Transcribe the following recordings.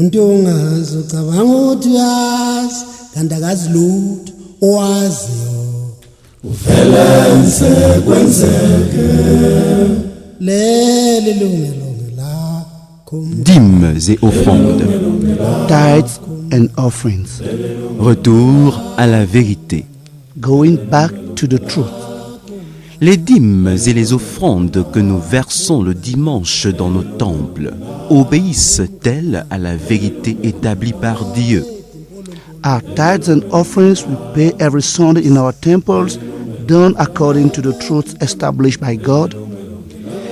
umuntu ongazi ucabanga ukuthi uyazi kanti akazi lutho owaziyo uvelenze kwenzeke leli lungelonge lakho Dîmes et offrandes. Tithes and offerings. Retour à la vérité. Going back to the truth. Les dîmes et les offrandes que nous versons le dimanche dans nos temples obéissent-elles à la vérité établie par Dieu? Our tithes and offerings we pay every Sunday in our temples, done according to the truth established by God.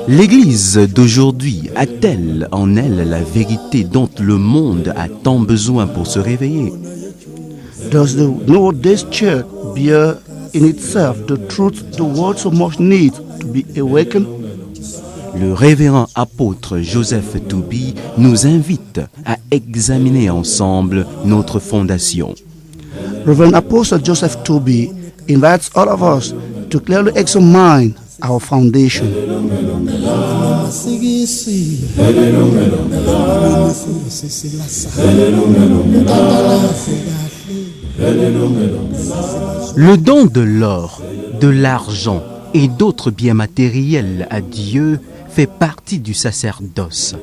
L'Église d'aujourd'hui a-t-elle en elle la vérité dont le monde a tant besoin pour se réveiller? Does the nowadays church bear in itself the truth the world so much needs to be awakened? Le révérend apôtre Joseph Toubi nous invite à examiner ensemble notre fondation. Reverend Apostle Joseph Toubi invites all of us to clearly examine our foundation. Le don de l'or, de l'argent et d'autres biens matériels à Dieu fait partie du sacerdoce.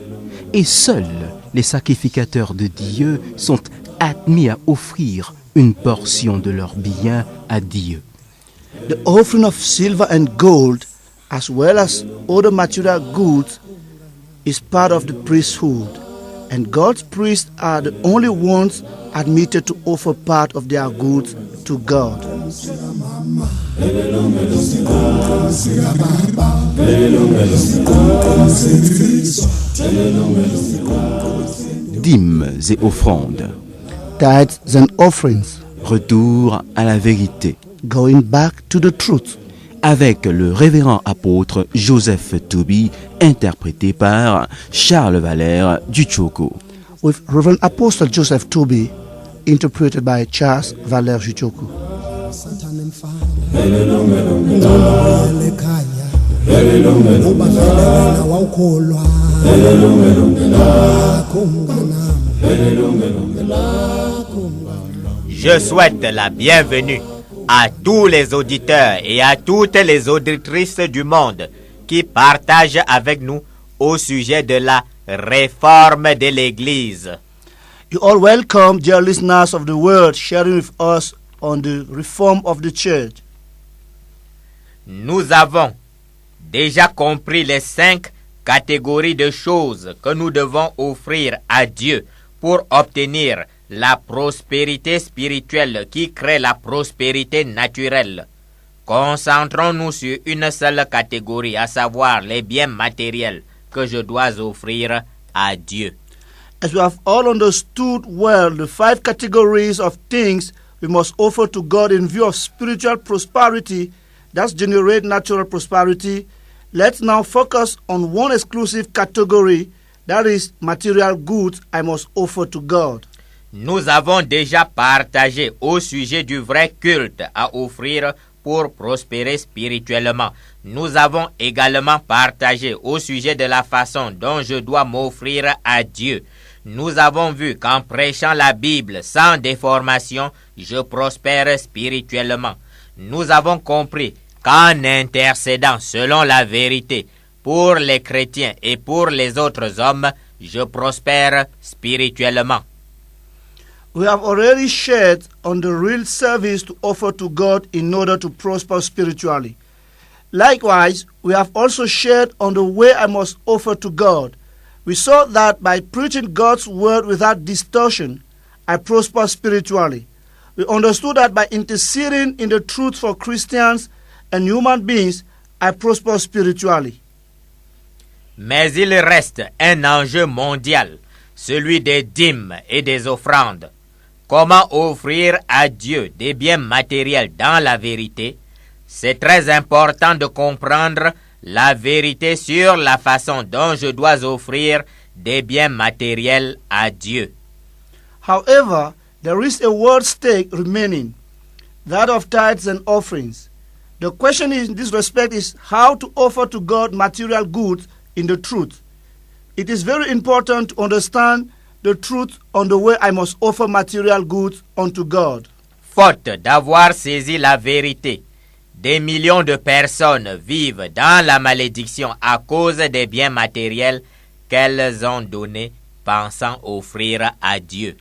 Et seuls les sacrificateurs de Dieu sont admis à offrir une portion de leurs biens à Dieu. The offering of silver and gold, as well as other material goods, is part of the priesthood, and God's priests are the only ones admitted to offer part of their goods to God. Dîmes et offrandes. Tithes and offerings. Retour à la vérité. Going back to the truth. Avec le révérend apôtre Joseph Toubi, interprété par Charles Valère Duchoko. With Reverend Apostle Joseph Toubi, interpreted by Charles Valère Duchoko. Je souhaite la bienvenue à tous les auditeurs et à toutes les auditrices du monde qui partagent avec nous au sujet de la réforme de l'Église. You all welcome, dear listeners of the world, sharing with us on the reform of the church. Nous avons déjà compris les 5 catégories de choses que nous devons offrir à Dieu pour obtenir la prospérité spirituelle qui crée la prospérité naturelle. Concentrons-nous sur une seule catégorie, à savoir les biens matériels que je dois offrir à Dieu. As we have all understood well the 5 categories of things we must offer to God in view of spiritual prosperity that generate natural prosperity, let's now focus on one exclusive category, that is material goods I must offer to God. Nous avons déjà partagé au sujet du vrai culte à offrir pour prospérer spirituellement. Nous avons également partagé au sujet de la façon dont je dois m'offrir à Dieu. Nous avons vu qu'en prêchant la Bible sans déformation, je prospère spirituellement. Nous avons compris qu'en intercédant selon la vérité pour les chrétiens et pour les autres hommes, je prospère spirituellement. We have already shared on the real service to offer to God in order to prosper spiritually. Likewise, we have also shared on the way I must offer to God. We saw that by preaching God's word without distortion, I prosper spiritually. We understood that by interceding in the truth for Christians and human beings, I prosper spiritually. Mais il reste un enjeu mondial, celui des dîmes et des offrandes. Comment offrir à Dieu des biens matériels dans la vérité? C'est très important de comprendre la vérité sur la façon dont je dois offrir des biens matériels à Dieu. However, there is a word stake remaining, that of tithes and offerings. The question in this respect is how to offer to God material goods in the truth. It is very important to understand the truth on the way I must offer material goods unto God. Faute d'avoir saisi la vérité, des millions de personnes vivent dans la malédiction à cause des biens matériels qu'elles ont donnés pensant offrir à Dieu.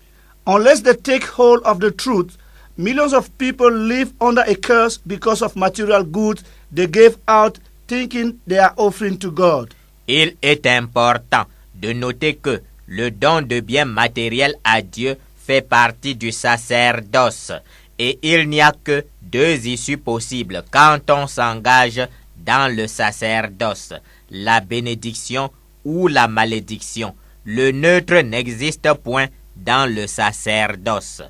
Unless they take hold of the truth, millions of people live under a curse because of material goods they gave out thinking they are offering to God. Il est important de noter que le don de biens matériels à Dieu fait partie du sacerdoce et il n'y a que deux issues possibles quand on s'engage dans le sacerdoce, la bénédiction ou la malédiction. Le neutre n'existe point dans le sacerdoce.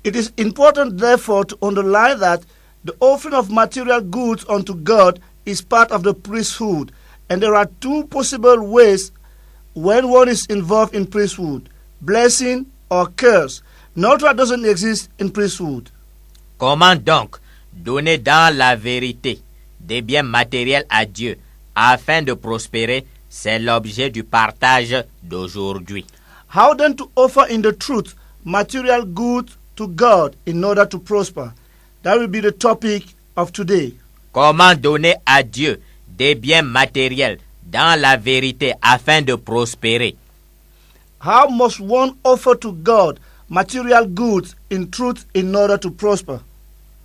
It is important, therefore, to underline that the offering of material goods unto God is part of the priesthood, and there are two possible ways when one is involved in priesthood, blessing or curse. Neutral doesn't exist in priesthood. Comment donc donner dans la vérité des biens matériels à Dieu afin de prospérer? C'est l'objet du partage d'aujourd'hui. How then to offer in the truth material goods to God in order to prosper? That will be the topic of today. Comment donner à Dieu des biens matériels dans la vérité afin de prospérer? How must one offer to God material goods in truth in order to prosper?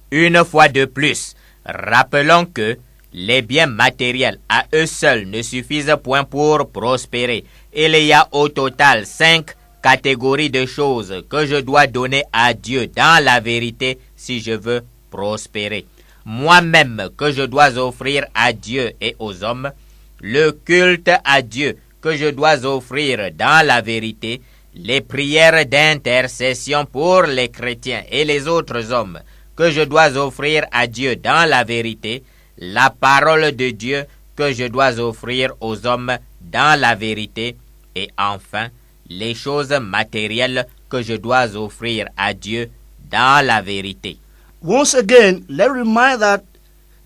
Une fois de plus, rappelons que les biens matériels à eux seuls ne suffisent point pour prospérer. Il y a au total 5 catégories de choses que je dois donner à Dieu dans la vérité si je veux prospérer. Moi-même que je dois offrir à Dieu et aux hommes, le culte à Dieu que je dois offrir dans la vérité, les prières d'intercession pour les chrétiens et les autres hommes que je dois offrir à Dieu dans la vérité, la parole de Dieu que je dois offrir aux hommes dans la vérité, et enfin, les choses matérielles que je dois offrir à Dieu dans la vérité. Once again, let's remind that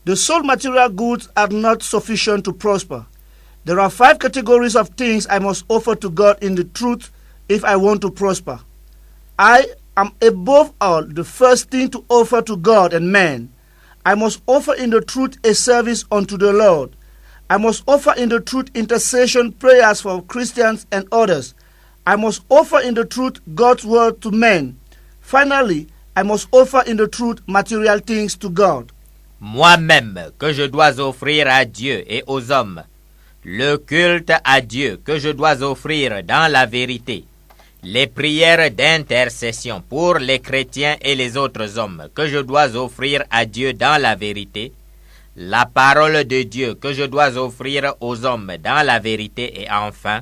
the sole material goods are not sufficient to prosper. There are 5 categories of things I must offer to God in the truth if I want to prosper. I am above all the first thing to offer to God and man. I must offer in the truth a service unto the Lord. I must offer in the truth intercession prayers for Christians and others. I must offer in the truth God's word to men. Finally, I must offer in the truth material things to God. Moi-même que je dois offrir à Dieu et aux hommes, le culte à Dieu que je dois offrir dans la vérité, les prières d'intercession pour les chrétiens et les autres hommes que je dois offrir à Dieu dans la vérité, la parole de Dieu que je dois offrir aux hommes dans la vérité et enfin,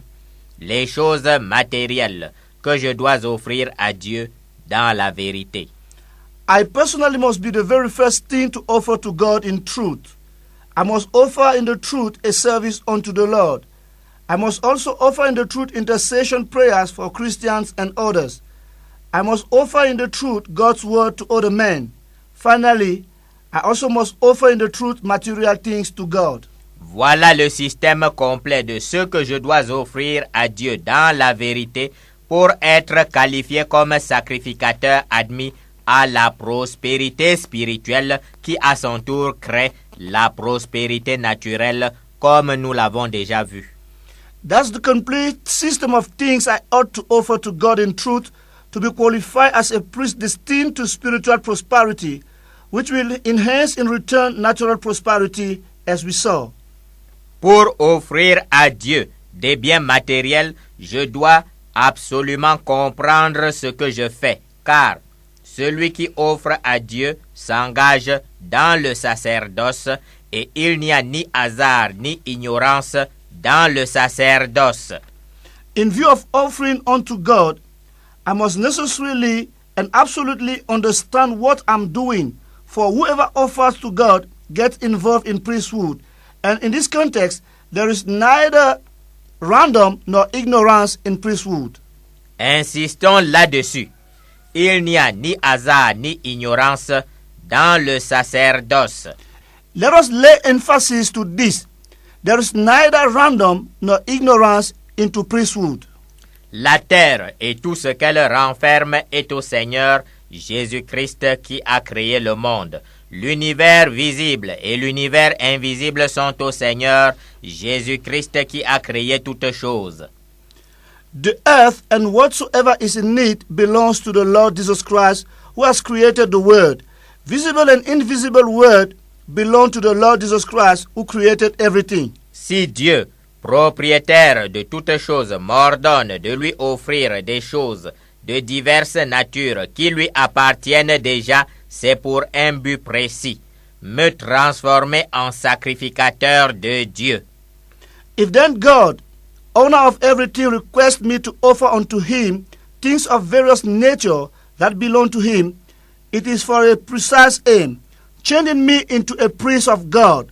les choses matérielles que je dois offrir à Dieu dans la vérité. I personally must be the very first thing to offer to God in truth. I must offer in the truth a service unto the Lord. I must also offer in the truth intercession prayers for Christians and others. I must offer in the truth God's word to other men. Finally, I also must offer in the truth material things to God. Voilà le système complet de ce que je dois offrir à Dieu dans la vérité pour être qualifié comme sacrificateur admis à la prospérité spirituelle qui à son tour crée la prospérité naturelle comme nous l'avons déjà vu. That's the complete system of things I ought to offer to God in truth to be qualified as a priest destined to spiritual prosperity, which will enhance in return natural prosperity as we saw. Pour offrir à Dieu des biens matériels, je dois absolument comprendre ce que je fais, car celui qui offre à Dieu s'engage dans le sacerdoce et il n'y a ni hasard ni ignorance dans le sacerdoce. In view of offering unto God, I must necessarily and absolutely understand what I'm doing, for whoever offers to God gets involved in priesthood. And in this context, there is neither random nor ignorance in priesthood. Insistons là-dessus. Il n'y a ni hasard ni ignorance dans le sacerdoce. Let us lay emphasis to this. There is neither random nor ignorance into priesthood. La terre et tout ce qu'elle renferme est au Seigneur Jésus-Christ qui a créé le monde. L'univers visible et l'univers invisible sont au Seigneur Jésus-Christ qui a créé toutes choses. The earth and whatsoever is in it belongs to the Lord Jesus Christ, who has created the world. Visible and invisible world belong to the Lord Jesus Christ, who created everything. Si Dieu, propriétaire de toutes choses, m'ordonne de lui offrir des choses de diverses natures qui lui appartiennent déjà, c'est pour un but précis, me transformer en sacrificateur de Dieu. If then God, owner of everything, requests me to offer unto him things of various nature that belong to him, it is for a precise aim, changing me into a priest of God.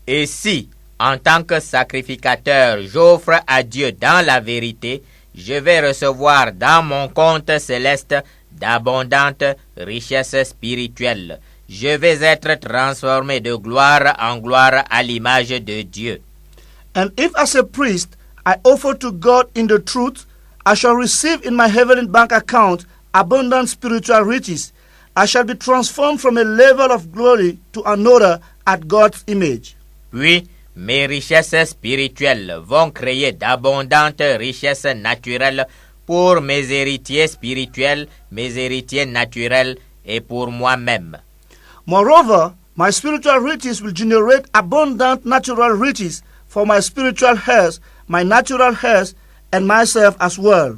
Et si, en tant que sacrificateur, j'offre à Dieu dans la vérité, je vais recevoir dans mon compte céleste d'abondantes richesses spirituelles. Je vais être transformé de gloire en gloire à l'image de Dieu. And if as a priest I offer to God in the truth, I shall receive in my heavenly bank account abundant spiritual riches. I shall be transformed from a level of glory to another at God's image. Puis, mes richesses spirituelles vont créer d'abondantes richesses naturelles pour mes héritiers spirituels, mes héritiers naturels et pour moi-même. Moreover, my spiritual riches will generate abundant natural riches for my spiritual heirs, my natural heirs, and myself as well.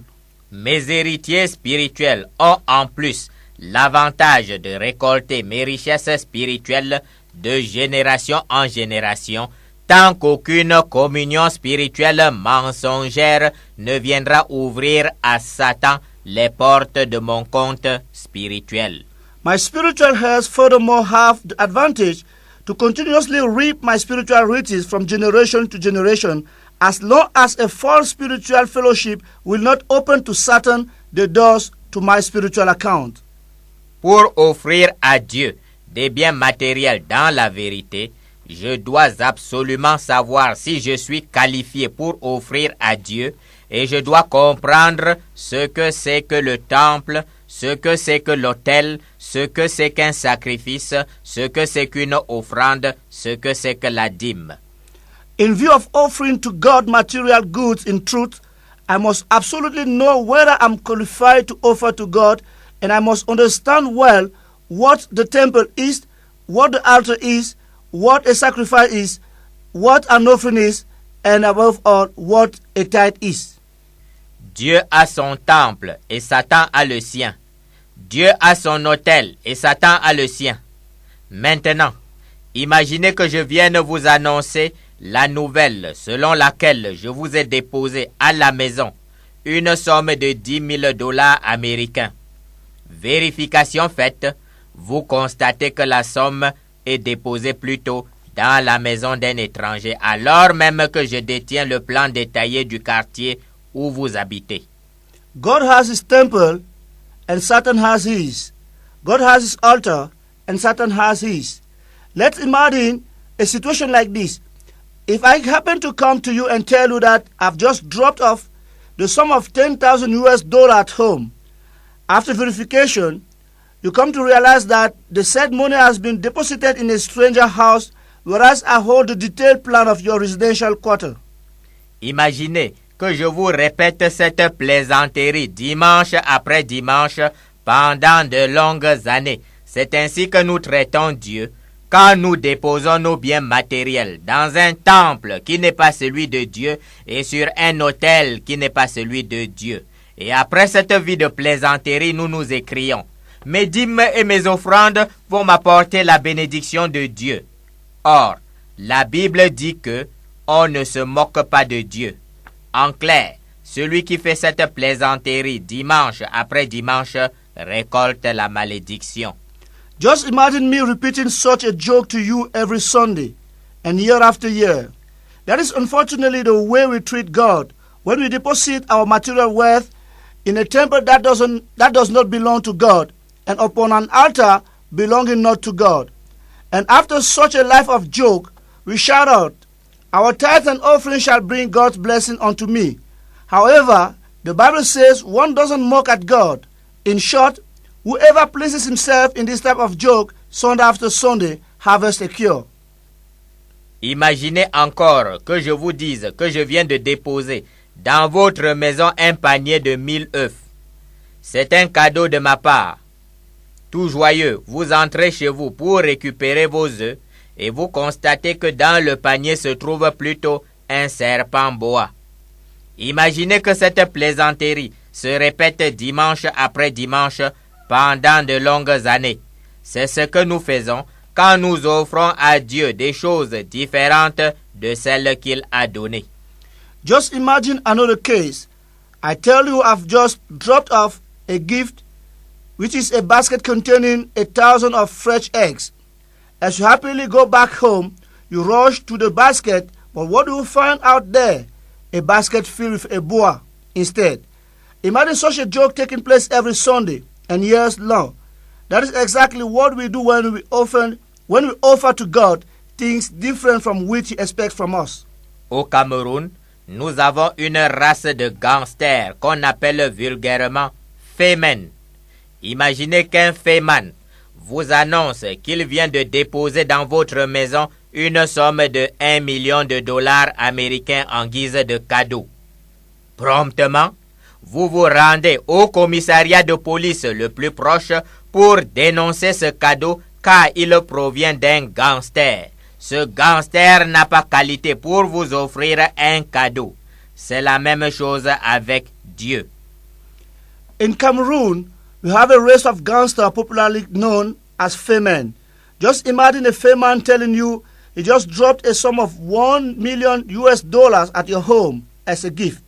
Mes héritiers spirituels ont en plus l'avantage de récolter mes richesses spirituelles de génération en génération, tant qu'aucune communion spirituelle mensongère ne viendra ouvrir à Satan les portes de mon compte spirituel. My spiritual heirs furthermore have the advantage to continuously reap my spiritual riches from generation to generation, as long as a false spiritual fellowship will not open to Satan the doors to my spiritual account. Pour offrir à Dieu des biens matériels dans la vérité, je dois absolument savoir si je suis qualifié pour offrir à Dieu et je dois comprendre ce que c'est que le temple, ce que c'est que l'autel, ce que c'est qu'un sacrifice, ce que c'est qu'une offrande, ce que c'est que la dîme. In view of offering to God material goods in truth, I must absolutely know whether I'm qualified to offer to God, and I must understand well what the temple is, what the altar is, what a sacrifice is, what an offering is, and above all, what a tithe is. Dieu a son temple et Satan a le sien. Dieu a son autel et Satan a le sien. Maintenant, imaginez que je vienne vous annoncer la nouvelle selon laquelle je vous ai déposé à la maison une somme de $10,000 américains. Vérification faite, vous constatez que la somme est déposée plutôt dans la maison d'un étranger, alors même que je détiens le plan détaillé du quartier où vous habitez. God has his temple and Satan has his. God has his altar and Satan has his. Let's imagine a situation like this. If I happen to come to you and tell you that I've just dropped off the sum of $10,000 at home, after verification, you come to realize that the said money has been deposited in a stranger house, whereas I hold the detailed plan of your residential quarter. Imaginez que je vous répète cette plaisanterie dimanche après dimanche pendant de longues années. C'est ainsi que nous traitons Dieu quand nous déposons nos biens matériels dans un temple qui n'est pas celui de Dieu et sur un autel qui n'est pas celui de Dieu. Et après cette vie de plaisanterie, nous nous écrions: mes dîmes et mes offrandes vont m'apporter la bénédiction de Dieu. Or, la Bible dit que on ne se moque pas de Dieu. En clair, celui qui fait cette plaisanterie dimanche après dimanche récolte la malédiction. Just imagine me repeating such a joke to you every Sunday and year after year. That is unfortunately the way we treat God when we deposit our material wealth in a temple that does not belong to God, and upon an altar belonging not to God. And after such a life of joke, we shout out, our tithe and offering shall bring God's blessing unto me. However, the Bible says one doesn't mock at God. In short, whoever places himself in this type of joke Sunday after Sunday harvests a cure. Imaginez encore que je vous dise que je viens de déposer dans votre maison un panier de 1000 œufs. C'est un cadeau de ma part. Tout joyeux, vous entrez chez vous pour récupérer vos œufs et vous constatez que dans le panier se trouve plutôt un serpent boa. Imaginez que cette plaisanterie se répète dimanche après dimanche pendant de longues années. C'est ce que nous faisons quand nous offrons à Dieu des choses différentes de celles qu'il a données. Just imagine another case. I tell you, I've just dropped off a gift, which is a basket containing 1,000 of fresh eggs. As you happily go back home, you rush to the basket, but what do you find out there? A basket filled with a boa instead. Imagine such a joke taking place every Sunday and years long. That is exactly what we do when we offer to God things different from which He expects from us. Au Cameroun, nous avons une race de gangsters qu'on appelle vulgairement fémen. Imaginez qu'un féman vous annonce qu'il vient de déposer dans votre maison une somme de $1 million américains en guise de cadeau. Promptement, vous vous rendez au commissariat de police le plus proche pour dénoncer ce cadeau car il provient d'un gangster. Ce gangster n'a pas qualité pour vous offrir un cadeau. C'est la même chose avec Dieu. In Cameroon, we have a race of gangsters popularly known as Femen. Just imagine a Feman telling you he just dropped a sum of $1 million at your home as a gift.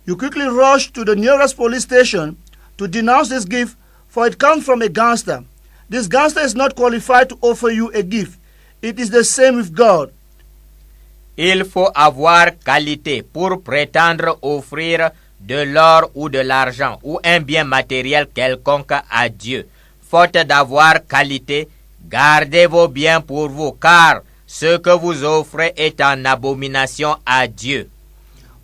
You quickly rush to the nearest police station to denounce this gift, for it comes from a gangster. This gangster is not qualified to offer you a gift. It is the same with God. Il faut avoir qualité pour prétendre offrir de l'or ou de l'argent ou un bien matériel quelconque à Dieu. Faute d'avoir qualité, gardez vos biens pour vous, car ce que vous offrez est en abomination à Dieu.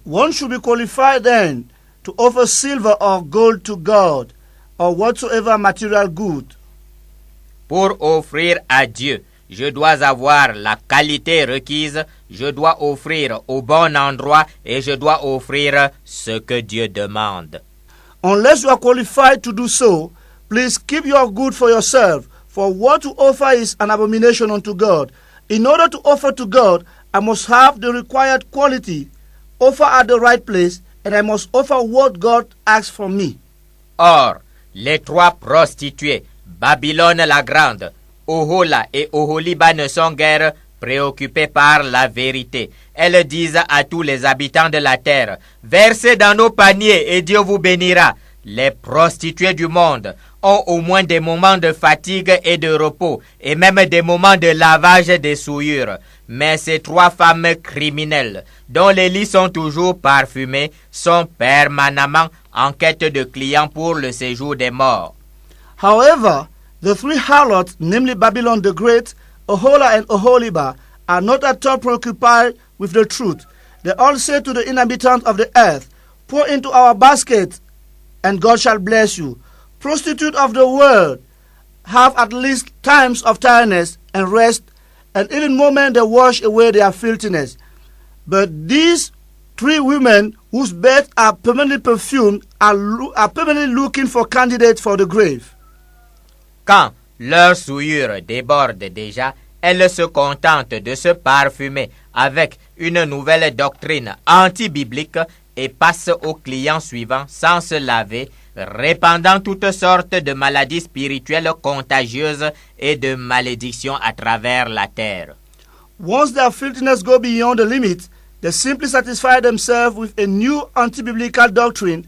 One should be qualified then to offer silver or gold to God, or whatsoever material good. Pour offrir à Dieu, je dois avoir la qualité requise, je dois offrir au bon endroit et je dois offrir ce que Dieu demande. Unless you are qualified to do so, please keep your good for yourself, for what to offer is an abomination unto God. In order to offer to God, I must have the required quality, offer at the right place, and I must offer what God asks from me. Or, les trois prostituées, Babylone la Grande, Ohola et Oholiba ne sont guère préoccupées par la vérité. Elles disent à tous les habitants de la terre, versez dans nos paniers et Dieu vous bénira. Les prostituées du monde ont au moins des moments de fatigue et de repos, et même des moments de lavage des souillures. Mais ces trois femmes criminelles, dont les lits sont toujours parfumés, sont permanemment en quête de clients pour le séjour des morts. However, the three harlots, namely Babylon the Great, Ohola and Oholiba, are not at all preoccupied with the truth. They all say to the inhabitants of the earth, pour into our basket, and God shall bless you. Prostitutes of the world have at least times of tiredness and rest, and even moments they wash away their filthiness. But these three women, whose beds are permanently perfumed, are permanently looking for candidates for the grave. Quand leur souillure déborde déjà, elles se contentent de se parfumer avec une nouvelle doctrine anti-biblique et passent au client suivant sans se laver, répandant toutes sortes de maladies spirituelles contagieuses et de malédictions à travers la terre. Once their filthiness go beyond the limit, they simply satisfy themselves with a new anti-biblical doctrine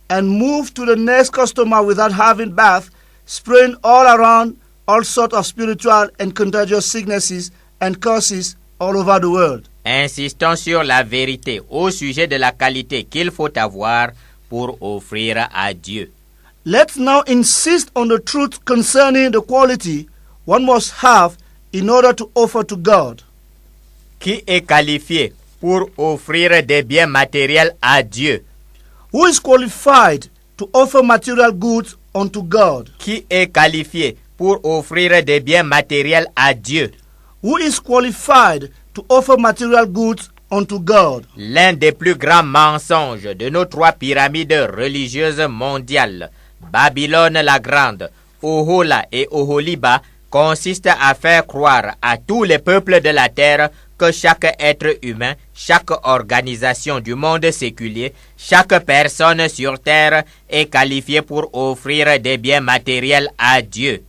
and move to the next customer without having bath, spraying all around all sorts of spiritual and contagious sicknesses and curses all over the world. Insistons sur la vérité au sujet de la qualité qu'il faut avoir pour offrir à Dieu. Let's now insist on the truth concerning the quality one must have in order to offer to God. Qui est qualifié pour offrir des biens matériels à Dieu Who is qualified to offer material goods unto God? Qui est qualifié pour offrir des biens matériels à Dieu? Who is qualified to offer material goods unto God? L'un des plus grands mensonges de nos trois pyramides religieuses mondiales, Babylone la Grande, Ohola et Oholiba, consiste à faire croire à tous les peuples de la terre que chaque être humain, chaque organisation du monde séculier, chaque personne sur terre est qualifiée pour offrir des biens matériels à Dieu.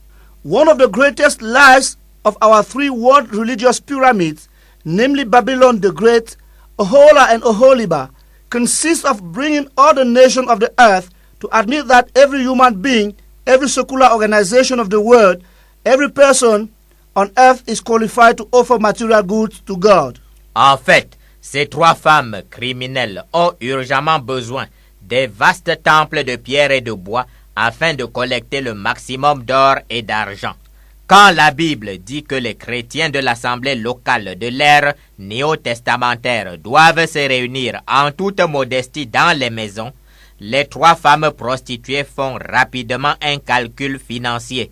One of the greatest lies of our three world religious pyramids, namely Babylon the Great, Ohola and Oholiba, consists of bringing all the nations of the earth to admit that every human being, every secular organization of the world, every person on earth is qualified to offer material goods to God. En fait, ces trois femmes criminelles ont urgemment besoin des vastes temples de pierre et de bois afin de collecter le maximum d'or et d'argent. Quand la Bible dit que les chrétiens de l'assemblée locale de l'ère néo-testamentaire doivent se réunir en toute modestie dans les maisons, les trois femmes prostituées font rapidement un calcul financier.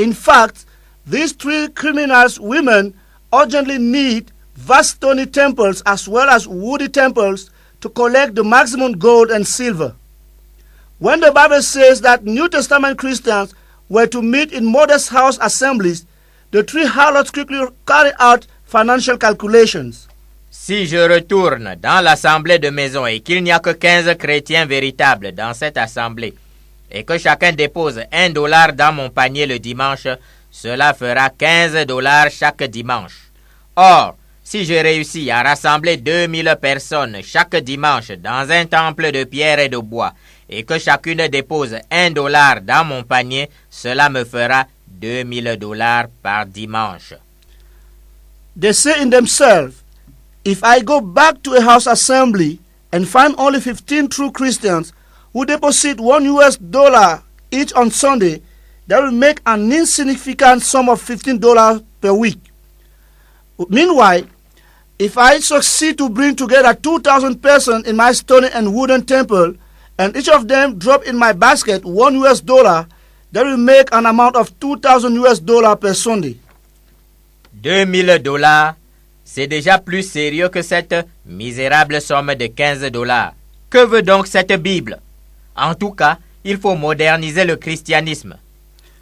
In fact, these three criminals women urgently need vast stony temples as well as woody temples to collect the maximum gold and silver. When the Bible says that New Testament Christians were to meet in modest house assemblies, the three harlots quickly carry out financial calculations. Si je retourne dans l'assemblée de maison et qu'il n'y a que 15 chrétiens véritables dans cette assemblée, et que chacun dépose $1 dans mon panier le dimanche, cela fera $15 chaque dimanche. Or, si je réussis à rassembler 2000 personnes chaque dimanche dans un temple de pierre et de bois, et que chacune dépose $1 dans mon panier, cela me fera $2000 par dimanche. They say in themselves, if I go back to a house assembly and find only 15 true Christians who deposit $1 each on Sunday, that will make an insignificant sum of $15 per week. Meanwhile, if I succeed to bring together 2,000 persons in my stone and wooden temple, and each of them drop in my basket $1, that will make an amount of $2,000 per Sunday. $2000, c'est déjà plus sérieux que cette misérable somme de $15. Que veut donc cette Bible? En tout cas, il faut moderniser le christianisme.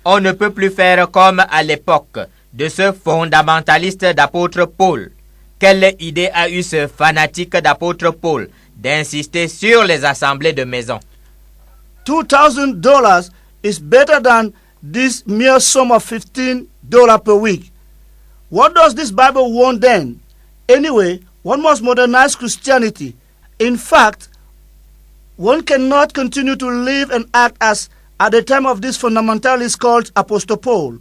On ne peut plus faire comme à l'époque de ce fondamentaliste d'apôtre Paul. Quelle idée a eu ce fanatique d'apôtre Paul d'insister sur les assemblées de maison? $2,000 is better than this mere sum of $15 per week. What does this Bible want then? Anyway, one must modernize Christianity. In fact, one cannot continue to live and act as at the time of this fundamentalist called Apostle Paul.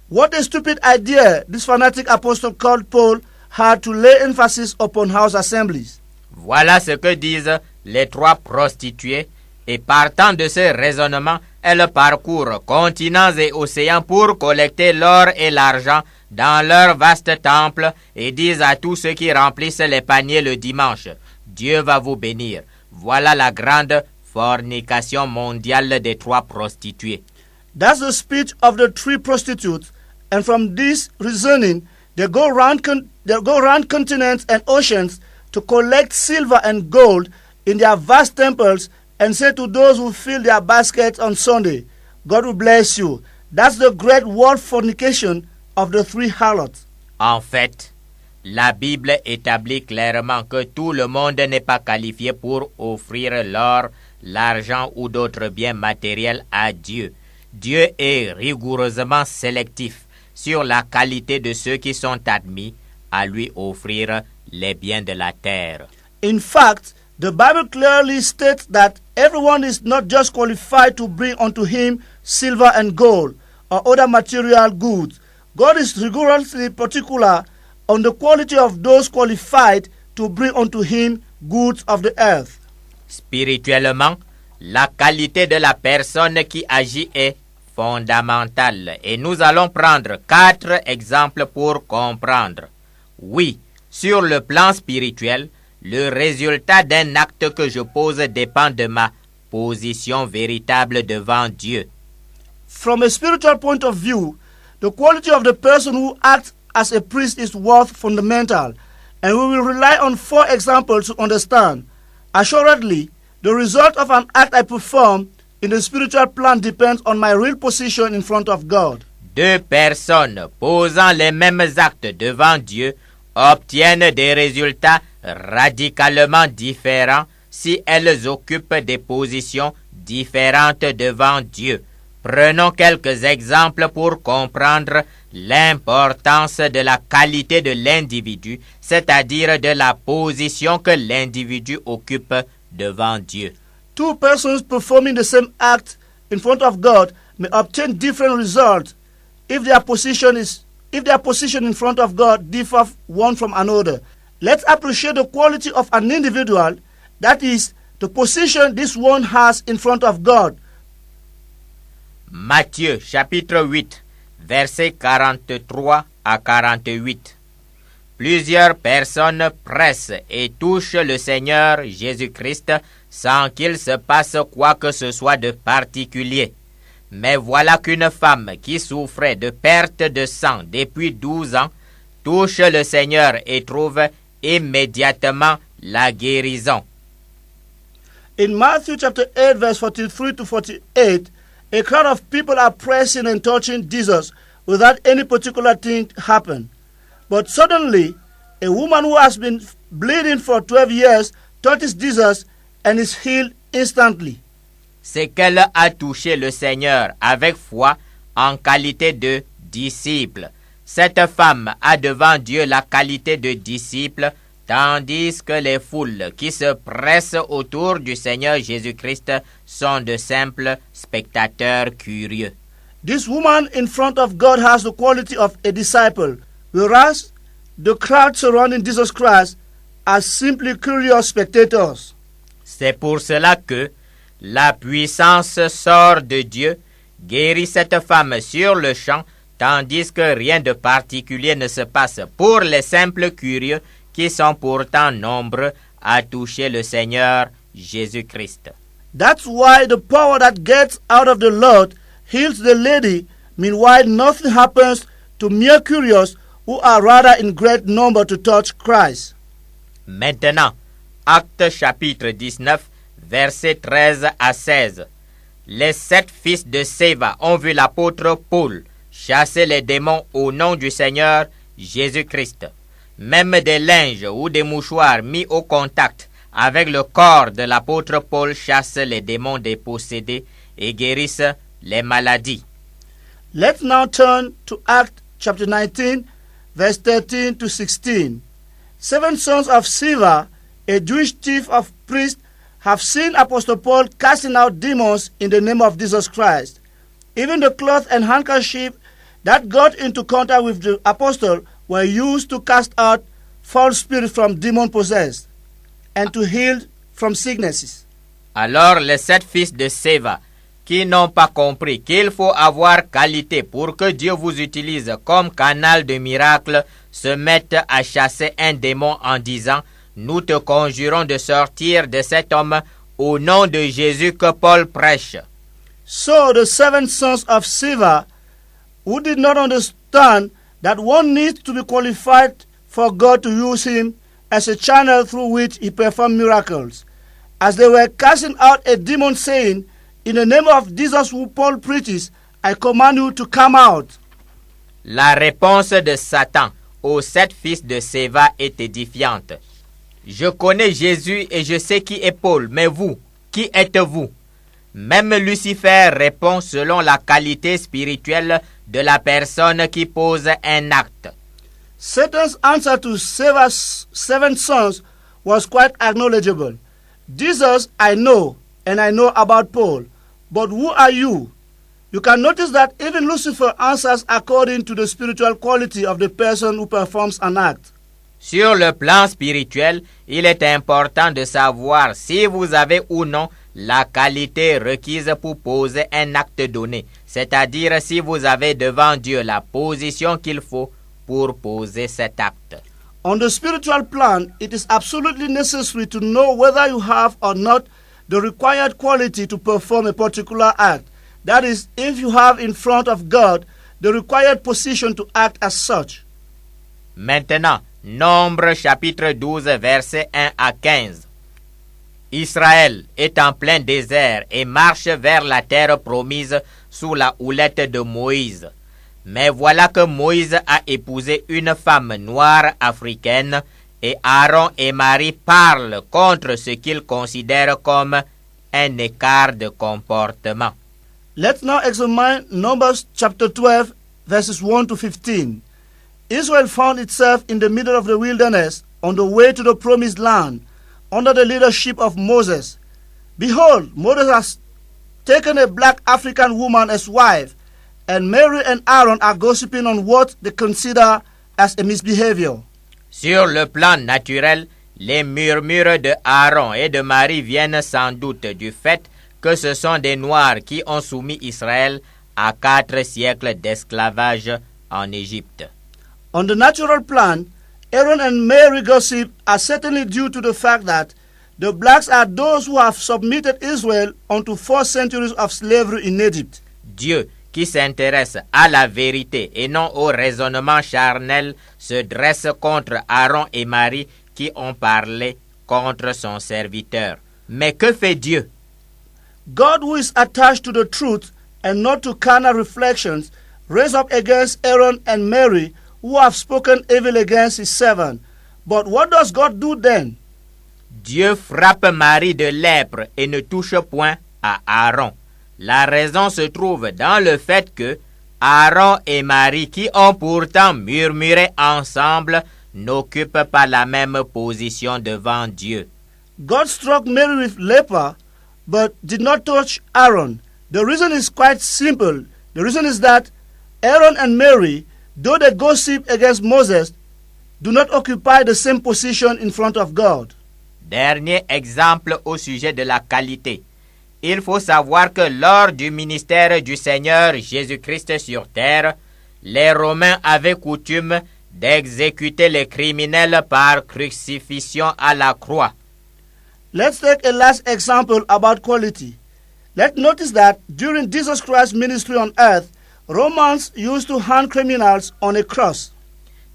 What a stupid idea this fanatic apostle called Paul had to lay emphasis upon house assemblies. Voilà ce que disent les trois prostituées, et partant de ce raisonnement, elles parcourent continents et océans pour collecter l'or et l'argent dans leur vaste temple et disent à tous ceux qui remplissent les paniers le dimanche, Dieu va vous bénir. Voilà la grande fornication mondiale des trois prostituées. That's the speech of the three prostitutes, and from this reasoning, they go around continents and oceans to collect silver and gold in their vast temples and say to those who fill their baskets on Sunday, God will bless you. That's the great world fornication of the three harlots. En fait, la Bible établit clairement que tout le monde n'est pas qualifié pour offrir l'or, l'argent ou d'autres biens matériels à Dieu. Dieu est rigoureusement sélectif sur la qualité de ceux qui sont admis à lui offrir les biens de la terre. In fact, the Bible clearly states that everyone is not just qualified to bring unto him silver and gold or other material goods. God is rigorously particular on the quality of those qualified to bring unto him goods of the earth. Spirituellement, la qualité de la personne qui agit est fondamentale et nous allons prendre 4 exemples pour comprendre. Oui, sur le plan spirituel, le résultat d'un acte que je pose dépend de ma position véritable devant Dieu. From a spiritual point of view, the quality of the person who acts as a priest is worth fundamental, and we will rely on 4 examples to understand. Assuredly, the result of an act I perform in the spiritual plan depends on my real position in front of God. 2 personnes posant les mêmes actes devant Dieu obtiennent des résultats radicalement différents si elles occupent des positions différentes devant Dieu. Prenons quelques exemples pour comprendre l'importance de la qualité de l'individu, c'est-à-dire de la position que l'individu occupe devant Dieu. 2 persons performing the same act in front of God may obtain different results if their position in front of God differ one from another. Let's appreciate the quality of an individual, that is, the position this one has in front of God. Matthieu chapitre 8, versets 43 à 48. Plusieurs personnes pressent et touchent le Seigneur Jésus-Christ sans qu'il se passe quoi que ce soit de particulier. Mais voilà qu'une femme qui souffrait de perte de sang depuis 12 ans touche le Seigneur et trouve immédiatement la guérison. In Matthew chapter 8, verse 43 to 48, a crowd of people are pressing and touching Jesus without any particular thing happen. But suddenly, a woman who has been bleeding for 12 years touches Jesus and is healed instantly. C'est qu'elle a touché le Seigneur avec foi en qualité de disciple. Cette femme a devant Dieu la qualité de disciple, tandis que les foules qui se pressent autour du Seigneur Jésus-Christ sont de simples spectateurs curieux. This woman in front of God has the quality of a disciple, whereas the crowd surrounding Jesus Christ are simply curious spectators. C'est pour cela que la puissance sort de Dieu, guérit cette femme sur le champ, tandis que rien de particulier ne se passe pour les simples curieux qui sont pourtant nombreux à toucher le Seigneur Jésus-Christ. That's why the power that gets out of the Lord heals the lady. Meanwhile, nothing happens to mere curious who are rather in great number to touch Christ. Maintenant, Actes chapitre 19, versets 13 à 16. Les 7 fils de Séva ont vu l'apôtre Paul chasser les démons au nom du Seigneur Jésus-Christ. Même des linges ou des mouchoirs mis au contact avec le corps de l'apôtre Paul chassent les démons des possédés et guérissent les maladies. Let's now turn to Acts chapter 19, verse 13 to 16. 7 sons of Sceva, a Jewish chief of priests, have seen Apostle Paul casting out demons in the name of Jesus Christ. Even the cloth and handkerchief that got into contact with the apostle were used to cast out false spirits from demon-possessed and to heal from sicknesses. Alors les 7 fils de Séva, qui n'ont pas compris qu'il faut avoir qualité pour que Dieu vous utilise comme canal de miracle, se mettent à chasser un démon en disant: nous te conjurons de sortir de cet homme au nom de Jésus que Paul prêche. So the 7 sons of Sceva, who did not understand that one needs to be qualified for God to use him as a channel through which he performed miracles, as they were casting out a demon, saying, in the name of Jesus who Paul preaches, I command you to come out. La réponse de Satan aux 7 fils de Séva est édifiante. Je connais Jésus et je sais qui est Paul, mais vous, qui êtes-vous? Même Lucifer répond selon la qualité spirituelle de la personne qui pose un acte. Satan's answer to Sceva's 7 sons was quite acknowledgeable. Jesus I know, and I know about Paul, but who are you? You can notice that even Lucifer answers according to the spiritual quality of the person who performs an act. Sur le plan spirituel, il est important de savoir si vous avez ou non la qualité requise pour poser un acte donné, c'est-à-dire si vous avez devant Dieu la position qu'il faut pour poser cet acte. On the spiritual plan, it is absolutely necessary to know whether you have or not the required quality to perform a particular act. That is, if you have in front of God the required position to act as such. Maintenant, Nombre chapitre 12, versets 1 à 15. Israël est en plein désert et marche vers la terre promise sous la houlette de Moïse. Mais voilà que Moïse a épousé une femme noire africaine et Aaron et Marie parlent contre ce qu'ils considèrent comme un écart de comportement. Let's now examine Numbers chapter 12, verses 1 to 15. Israel found itself in the middle of the wilderness on the way to the promised land under the leadership of Moses. Behold, Moses has taken a black African woman as wife, and Mary and Aaron are gossiping on what they consider as a misbehavior. Sur le plan naturel, les murmures de Aaron et de Marie viennent sans doute du fait que ce sont des Noirs qui ont soumis Israël à 4 siècles d'esclavage en Égypte. On the natural plan, Aaron and Mary gossip are certainly due to the fact that the blacks are those who have submitted Israel onto 4 centuries of slavery in Egypt. Dieu, qui s'intéresse à la vérité et non au raisonnement charnel, se dresse contre Aaron et Marie qui ont parlé contre son serviteur. Mais que fait Dieu? God, who is attached to the truth and not to carnal reflections, raised up against Aaron and Mary, who have spoken evil against his servant. But what does God do then? Dieu frappe Marie de lèpre et ne touche point à Aaron. La raison se trouve dans le fait que Aaron et Marie, qui ont pourtant murmuré ensemble, n'occupent pas la même position devant Dieu. God struck Mary with leper, but did not touch Aaron. The reason is quite simple. The reason is that Aaron and Mary, though they gossip against Moses, do not occupy the same position in front of God. Dernier exemple au sujet de la qualité. Il faut savoir que lors du ministère du Seigneur Jésus-Christ sur terre, les Romains avaient coutume d'exécuter les criminels par crucifixion à la croix. Let's take a last example about quality. Let's notice that during Jesus Christ's ministry on earth, Romans used to hang criminals on a cross.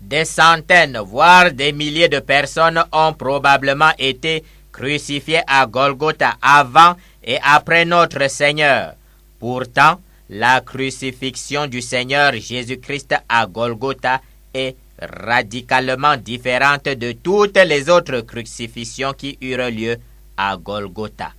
Des centaines, voire des milliers de personnes ont probablement été crucifiées à Golgotha avant et après notre Seigneur. Pourtant, la crucifixion du Seigneur Jésus-Christ à Golgotha est radicalement différente de toutes les autres crucifixions qui eurent lieu à Golgotha.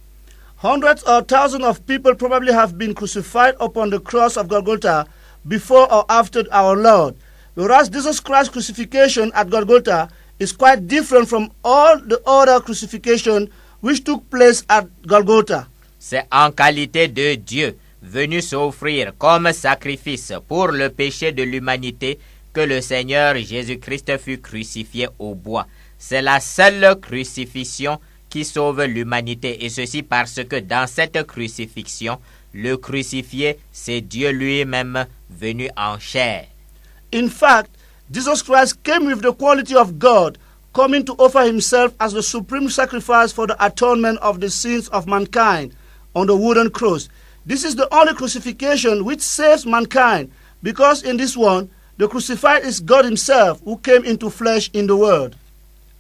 Hundreds or thousands of people probably have been crucified upon the cross of Golgotha before or after our Lord, whereas Jesus Christ's crucifixion at Golgotha is quite different from all the other crucifixion which took place at Golgotha. C'est en qualité de Dieu venu s'offrir comme sacrifice pour le péché de l'humanité que le Seigneur Jésus-Christ fut crucifié au bois. C'est la seule crucifixion qui sauve l'humanité, et ceci parce que dans cette crucifixion, le crucifié, c'est Dieu lui-même venu en chair. In fact, Jesus Christ came with the quality of God, coming to offer himself as the supreme sacrifice for the atonement of the sins of mankind on the wooden cross. This is the only crucifixion which saves mankind, because in this one, the crucified is God himself who came into flesh in the world.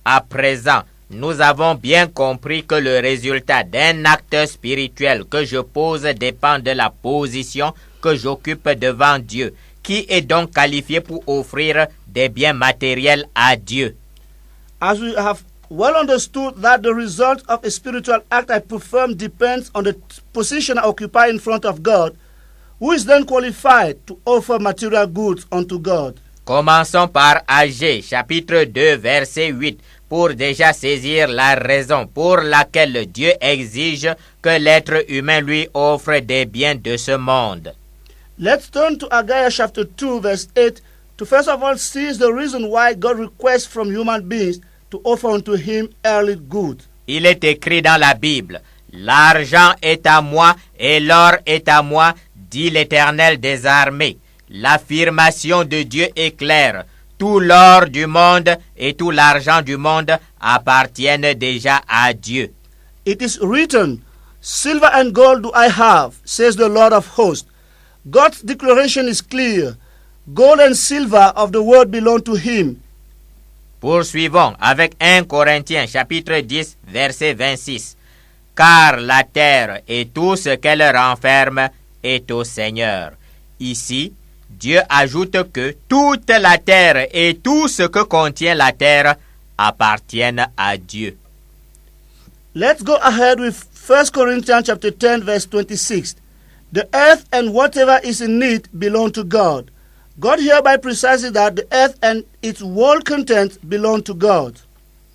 À présent, nous avons bien compris que le résultat d'un acte spirituel que je pose dépend de la position que j'occupe devant Dieu, qui est donc qualifié pour offrir des biens matériels à Dieu. As we have well understood that the result of a spiritual act I perform depends on the position I occupy in front of God, who is then qualified to offer material goods unto God. Commençons par Agé, chapitre 2, verset 8, pour déjà saisir la raison pour laquelle Dieu exige que l'être humain lui offre des biens de ce monde. Let's turn to Haggai chapter 2, verse 8, to first of all seize the reason why God requests from human beings to offer unto him earthly goods. Il est écrit dans la Bible, « L'argent est à moi et l'or est à moi, dit l'Éternel des armées. » L'affirmation de Dieu est claire. tout l'or du monde et tout l'argent du monde appartiennent déjà à Dieu. It is written, "Silver and gold do I have, says the Lord of hosts." God's declaration is clear. Gold and silver of the world belong to him. Poursuivons avec 1 Corinthiens chapitre 10 verset 26. Car la terre et tout ce qu'elle renferme est au Seigneur. Ici, Dieu ajoute que toute la terre et tout ce que contient la terre appartiennent à Dieu. Let's go ahead with 1 Corinthians chapter 10 verse 26. The earth and whatever is in it belong to God. God hereby precises that the earth and its world content belong to God.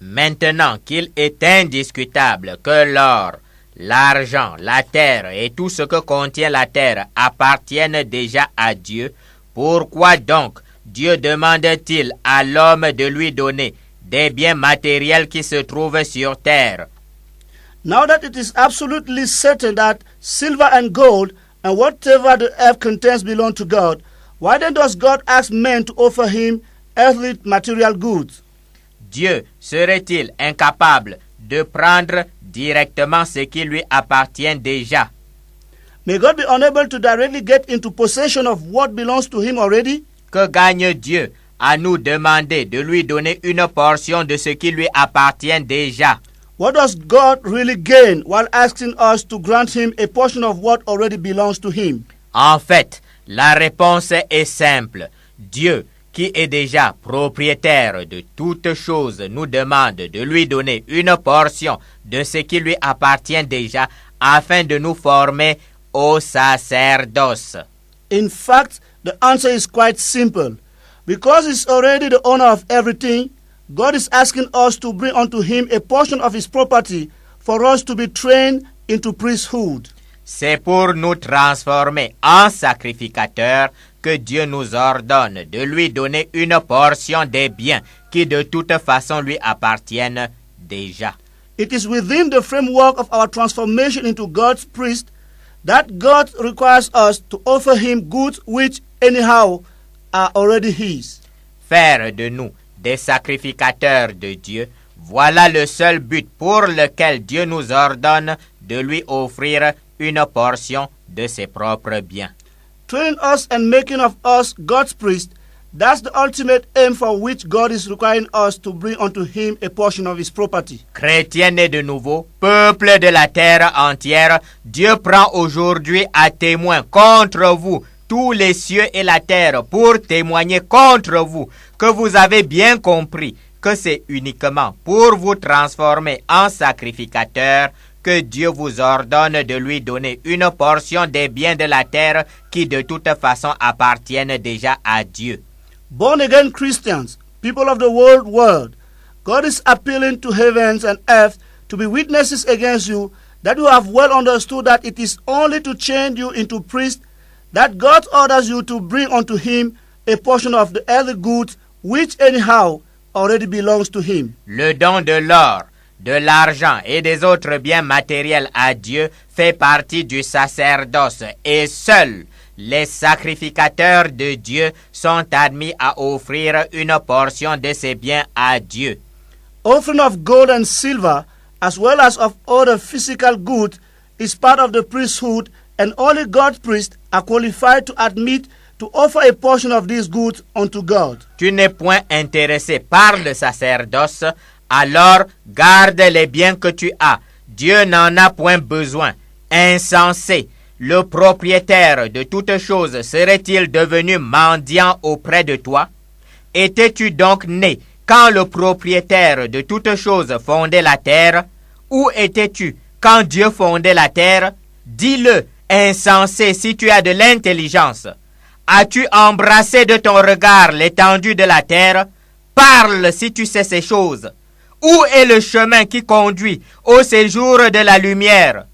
Maintenant qu'il est indiscutable que l'or, l'argent, la terre et tout ce que contient la terre appartiennent déjà à Dieu, pourquoi donc Dieu demande-t-il à l'homme de lui donner des biens matériels qui se trouvent sur terre? Now that it is absolutely certain that silver and gold and whatever the earth contains belong to God, why then does God ask men to offer him earthly material goods? Dieu serait-il incapable de prendre directement ce qui lui appartient déjà? May God be unable to directly get into possession of what belongs to him already? Que gagne Dieu à nous demander de lui donner une portion de ce qui lui appartient déjà? What does God really gain while asking us to grant him a portion of what already belongs to him? En fait, la réponse est simple. Dieu, qui est déjà propriétaire de toutes choses, nous demande de lui donner une portion de ce qui lui appartient déjà afin de nous former au sacerdoce. In fact, the answer is quite simple. Because he's already the owner of everything, God is asking us to bring unto him a portion of his property for us to be trained into priesthood. C'est pour nous transformer en sacrificateurs que Dieu nous ordonne de lui donner une portion des biens qui de toute façon lui appartiennent déjà. It is within the framework of our transformation into God's priest that God requires us to offer him goods which anyhow are already his. Faire de nous des sacrificateurs de Dieu, voilà le seul but pour lequel Dieu nous ordonne de lui offrir une portion de ses propres biens. Training us and making of us God's priest, that's the ultimate aim for which God is requiring us to bring unto him a portion of his property. Chrétiens nés de nouveau, peuple de la terre entière, Dieu prend aujourd'hui à témoin contre vous tous les cieux et la terre pour témoigner contre vous que vous avez bien compris que c'est uniquement pour vous transformer en sacrificateurs que Dieu vous ordonne de lui donner une portion des biens de la terre qui de toute façon appartiennent déjà à Dieu. Born-again Christians, people of the world, God is appealing to heavens and earth to be witnesses against you that you have well understood that it is only to change you into priests that God orders you to bring unto him a portion of the earthly goods which anyhow already belongs to him. Le don de l'or, de l'argent et des autres biens matériels à Dieu fait partie du sacerdoce et seuls les sacrificateurs de Dieu sont admis à offrir une portion de ces biens à Dieu. Offering of gold and silver as well as of other physical goods is part of the priesthood, and only God's priests are qualified to admit to offer a portion of these goods unto God. Tu n'es point intéressé par le sacerdoce, alors garde les biens que tu as. Dieu n'en a point besoin. Insensé, le propriétaire de toutes choses serait-il devenu mendiant auprès de toi? Étais-tu donc né quand le propriétaire de toutes choses fondait la terre? Où étais-tu quand Dieu fondait la terre? Dis-le, insensé, si tu as de l'intelligence. As-tu embrassé de ton regard l'étendue de la terre? Parle si tu sais ces choses. Où est le chemin qui conduit au séjour de la lumière?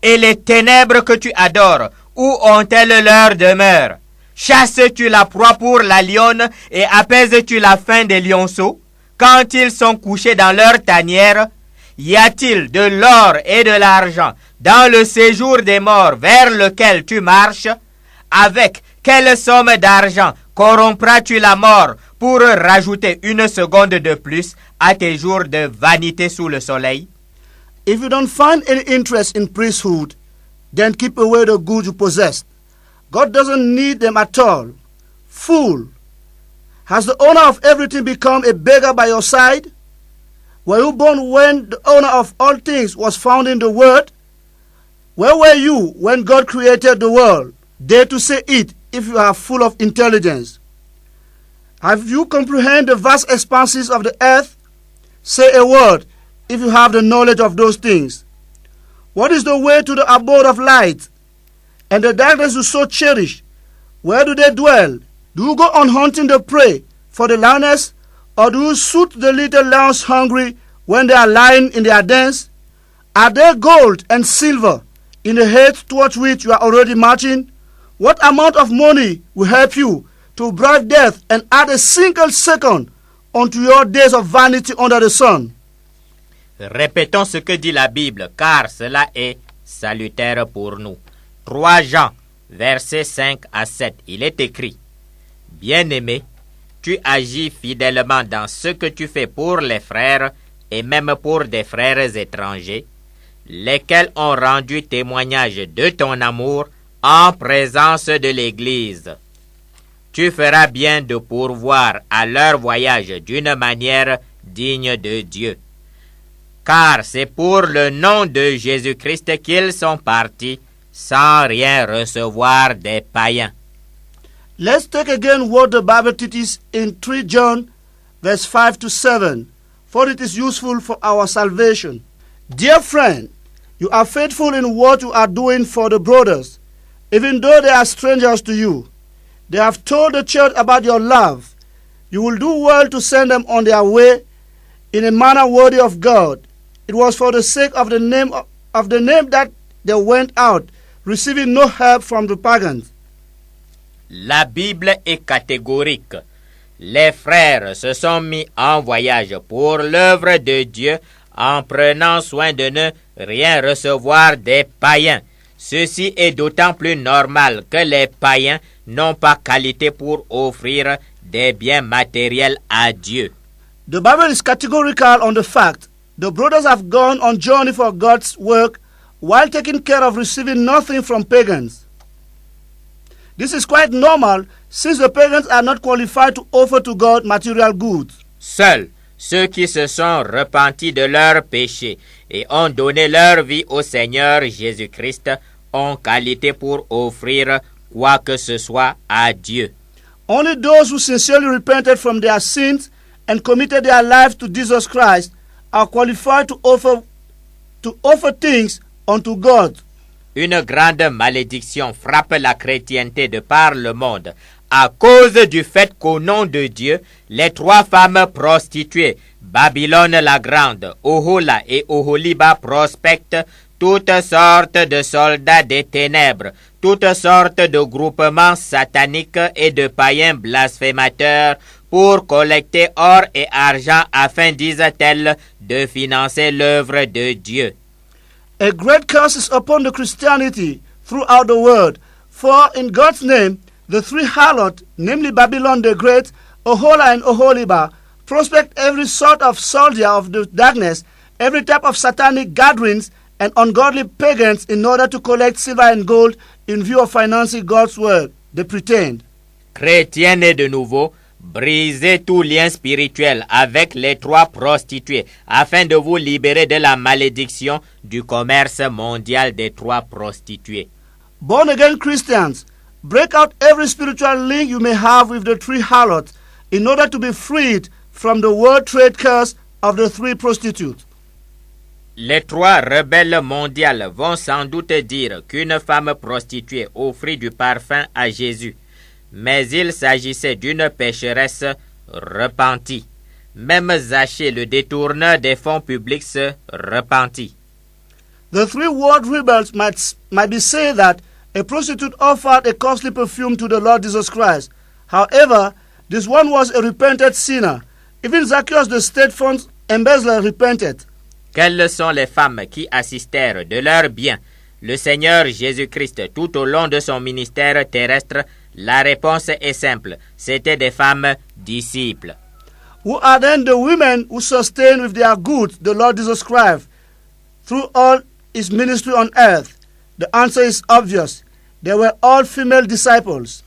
Et les ténèbres que tu adores, où ont-elles leur demeure? Chasses-tu la proie pour la lionne et apaises-tu la faim des lionceaux? Quand ils sont couchés dans leur tanière, y a-t-il de l'or et de l'argent dans le séjour des morts vers lequel tu marches? Avec quelle somme d'argent corrompras-tu la mort pour rajouter une seconde de plus à tes jours de vanité sous le soleil? If you don't find any interest in priesthood, then keep away the goods you possess. God doesn't need them at all. Fool! Has the owner of everything become a beggar by your side? Were you born when the owner of all things was found in the world? Where were you when God created the world? Dare to say it if you are full of intelligence. Have you comprehended the vast expanses of the earth? Say a word if you have the knowledge of those things. What is the way to the abode of light? And the darkness you so cherish, where do they dwell? Do you go on hunting the prey for the lioness, or do you shoot the little lions hungry when they are lying in their dens? Are there gold and silver in the heights towards which you are already marching? What amount of money will help you to bribe death and add a single second unto your days of vanity under the sun? Répétons ce que dit la Bible, car cela est salutaire pour nous. 3 Jean, versets 5 à 7, il est écrit: Bien-aimé, tu agis fidèlement dans ce que tu fais pour les frères et même pour des frères étrangers, lesquels ont rendu témoignage de ton amour en présence de l'Église. Tu feras bien de pourvoir à leur voyage d'une manière digne de Dieu. Car c'est pour le nom de Jésus-Christ qu'ils sont partis sans rien recevoir des païens. Let's take again what the Bible teaches in 3 John, verse 5 to 7, for it is useful for our salvation. Dear friend, you are faithful in what you are doing for the brothers, even though they are strangers to you. They have told the church about your love. You will do well to send them on their way in a manner worthy of God. It was for the sake of the name that they went out, receiving no help from the pagans. La Bible est catégorique. Les frères se sont mis en voyage pour l'œuvre de Dieu en prenant soin de ne rien recevoir des païens. Ceci est d'autant plus normal que les païens n'ont pas qualité pour offrir des biens matériels à Dieu. The Bible is categorical on the fact the brothers have gone on journey for God's work while taking care of receiving nothing from pagans. This is quite normal since the pagans are not qualified to offer to God material goods. Seuls ceux qui se sont repentis de leurs péchés et ont donné leur vie au Seigneur Jésus-Christ ont qualité pour offrir quoi que ce soit à Dieu. Only those who sincerely repented from their sins and committed their lives to Jesus Christ are qualified to offer things unto God. Une grande malédiction frappe la chrétienté de par le monde à cause du fait qu'au nom de Dieu, les 3 femmes prostituées, Babylone la Grande, Ohola et Oholiba, prospectent toutes sortes de soldats des ténèbres, toutes sortes de groupements sataniques et de païens blasphémateurs pour collecter or et argent afin, disent-elles, de financer l'œuvre de Dieu. A great curse is upon the Christianity throughout the world, for in God's name, the 3 harlots, namely Babylon the Great, Ohola and Oholiba, prospect every sort of soldier of the darkness, every type of satanic gatherings, and ungodly pagans in order to collect silver and gold in view of financing God's word, they pretend. Chrétiens nés de nouveau, brisez tout lien spirituel avec les 3 prostituées afin de vous libérer de la malédiction du commerce mondial des 3 prostituées. Born-again Christians, break out every spiritual link you may have with the 3 harlots in order to be freed from the world trade curse of the 3 prostitutes. Les 3 rebelles mondiales vont sans doute dire qu'une femme prostituée offrit du parfum à Jésus. Mais il s'agissait d'une pécheresse repentie. Même Zachée, le détourneur des fonds publics, se repentit. The 3 world rebels might be said that a prostitute offered a costly perfume to the Lord Jesus Christ. However, this one was a repentant sinner. Even Zacchaeus, the state funds embezzler, repented. Quelles sont les femmes qui assistèrent de leurs biens le Seigneur Jésus-Christ tout au long de son ministère terrestre, La réponse est simple. C'étaient des femmes disciples. Who are then the women who sustained with their goods the Lord Jesus Christ through all his ministry on earth? The answer is obvious. They were all female disciples.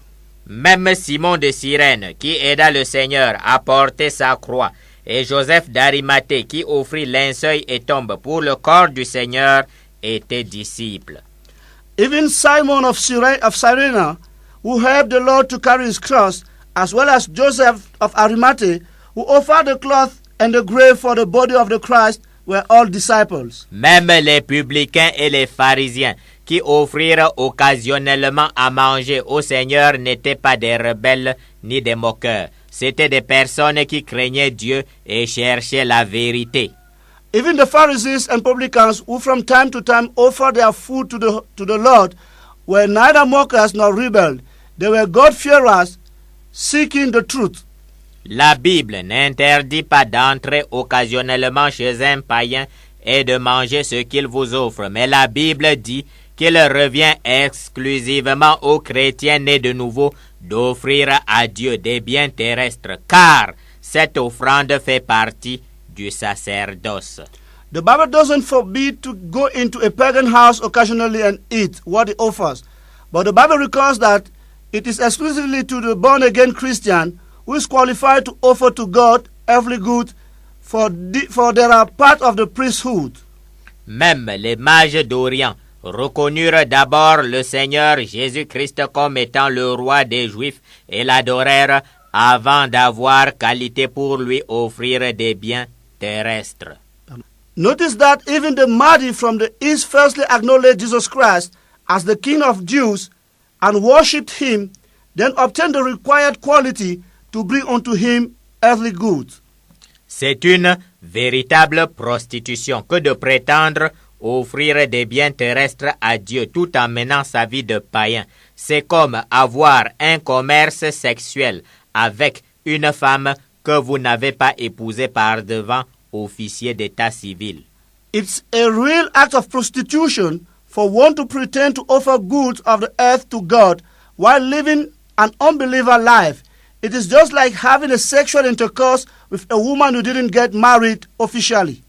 Même Simon de Cyrène, qui aida le Seigneur à porter sa croix, et Joseph d'Arimathée, qui offrit linceul et tombe pour le corps du Seigneur, étaient disciples. Even Simon of Cyrene, who helped the Lord to carry his cross, as well as Joseph of Arimathea, who offered the cloth and the grave for the body of the Christ, were all disciples. Même les publicains et les pharisiens, qui offrirent occasionnellement à manger au Seigneur, n'étaient pas des rebelles ni des moqueurs. C'étaient des personnes qui craignaient Dieu et cherchaient la vérité. Even the Pharisees and publicans, who from time to time offered their food to the Lord, were neither mockers nor rebels. They were God-fearers, seeking the truth. La Bible n'interdit pas d'entrer occasionnellement chez un païen et de manger ce qu'il vous offre, mais la Bible dit qu'il revient exclusivement aux chrétiens nés de nouveau d'offrir à Dieu des biens terrestres, car cette offrande fait partie du sacerdoce. The Bible doesn't forbid to go into a pagan house occasionally and eat what it offers, but the Bible records that it is exclusively to the born-again Christian who is qualified to offer to God earthly good, for they are part of the priesthood. Même les mages d'Orient reconnurent d'abord le Seigneur Jésus-Christ comme étant le roi des Juifs et l'adorèrent avant d'avoir qualité pour lui offrir des biens terrestres. Notice that even the Mahdi from the east firstly acknowledged Jesus Christ as the King of Jews and worshipped him, then obtained the required quality to bring unto him earthly goods. C'est une véritable prostitution que de prétendre offrir des biens terrestres à Dieu tout en menant sa vie de païen. C'est comme avoir un commerce sexuel avec une femme que vous n'avez pas épousée par devant officier d'état civil. It's a real act of prostitution for one to pretend to offer goods of the earth to God while living an unbeliever life. It is just like having a sexual intercourse with a woman who didn't get married officially.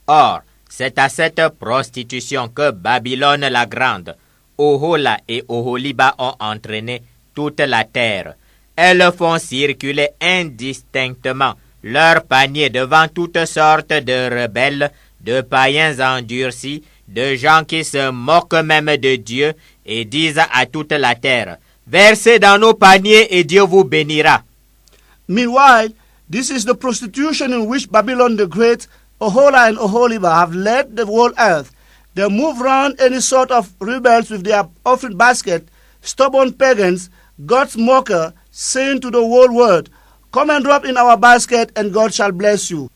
Or, c'est à cette prostitution que Babylone la Grande, Ohola et Oholiba ont entraîné toute la terre. Elles font circuler indistinctement leurs paniers devant toutes sortes de rebelles, de païens endurcis, de gens qui se moquent même de Dieu et disent à toute la terre, « Versez dans nos paniers et Dieu vous bénira. » Meanwhile, this is the prostitution in which Babylon the Great, Ohola and Oholiba have led the whole earth. They move round any sort of rebels with their offering basket, stubborn pagans, God's mocker, saying to the whole world, come and drop in our basket and God shall bless you.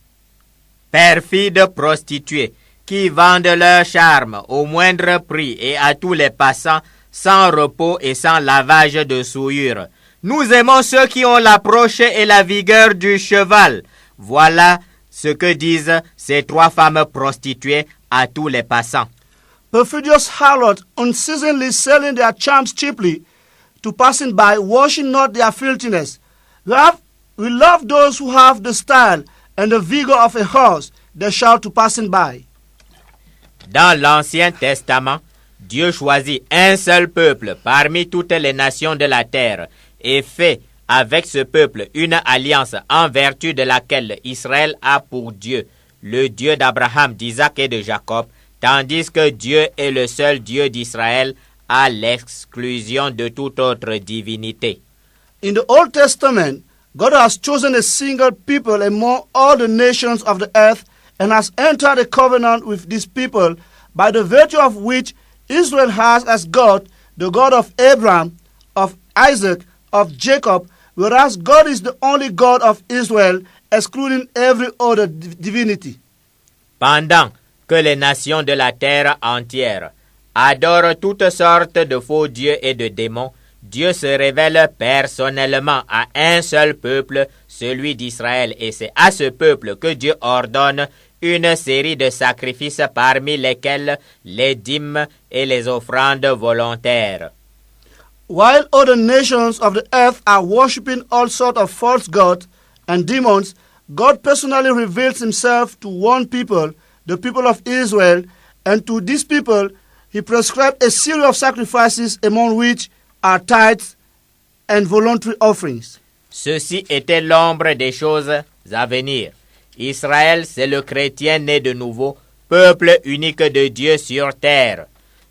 Perfides prostituées qui vendent leur charme au moindre prix et à tous les passants sans repos et sans lavage de souillure. Nous aimons ceux qui ont l'approche et la vigueur du cheval. Voilà ce que disent ces trois femmes prostituées à tous les passants. Perfidious harlots, unceasingly selling their charms cheaply to passing by, washing not their filthiness. We love those who have the style and the vigor of a horse, they shout to passing by. Dans l'Ancien Testament, Dieu choisit un seul peuple parmi toutes les nations de la terre et fait avec ce peuple une alliance en vertu de laquelle Israël a pour Dieu le Dieu d'Abraham, d'Isaac et de Jacob, tandis que Dieu est le seul Dieu d'Israël à l'exclusion de toute autre divinité. In the Old Testament, God has chosen a single people among all the nations of the earth and has entered a covenant with these people, by the virtue of which Israel has as God the God of Abraham, of Isaac, of Jacob, whereas God is the only God of Israel, excluding every other divinity. Pendant que les nations de la terre entière adorent toutes sortes de faux dieux et de démons, Dieu se révèle personnellement à un seul peuple, celui d'Israël, et c'est à ce peuple que Dieu ordonne une série de sacrifices parmi lesquels les dîmes et les offrandes volontaires. While other nations of the earth are worshipping all sorts of false gods and demons, God personally reveals himself to one people, the people of Israel, and to these people he prescribed a series of sacrifices among which are tithes and voluntary offerings. Ceci était l'ombre des choses à venir. Israël, c'est le chrétien né de nouveau, peuple unique de Dieu sur terre.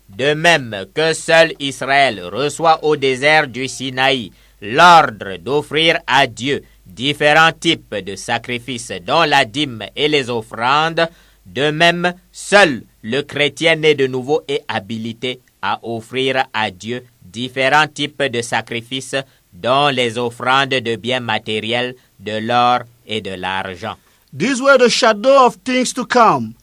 De même que seul Israël reçoit au désert du Sinaï l'ordre d'offrir à Dieu différents types de sacrifices dont la dîme et les offrandes, de même seul le chrétien né de nouveau est habilité à offrir à Dieu différents types de sacrifices dont les offrandes de biens matériels, de l'or et de l'argent. These were the shadow of things to come.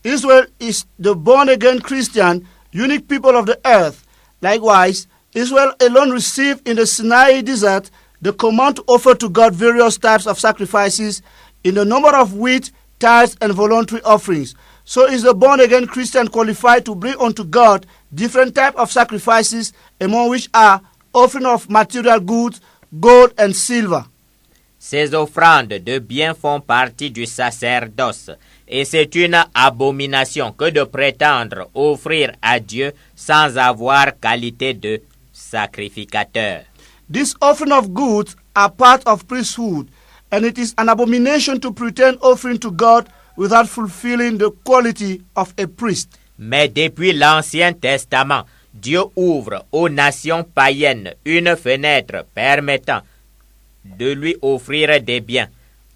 Israel is the born-again Christian, unique people of the earth. Likewise, Israel alone received in the Sinai desert the command to offer to God various types of sacrifices, in the number of which tithes and voluntary offerings. So is the born-again Christian qualified to bring unto God different types of sacrifices, among which are offering of material goods, gold and silver. Ces offrandes de biens font partie du sacerdoce, et c'est une abomination que de prétendre offrir à Dieu sans avoir qualité de sacrificateur. These offering of goods are part of priesthood, and it is an abomination to pretend offering to God without fulfilling the quality of a priest. Mais depuis l'Ancien Testament, Dieu ouvre aux nations païennes une fenêtre permettant de lui offrir des biens.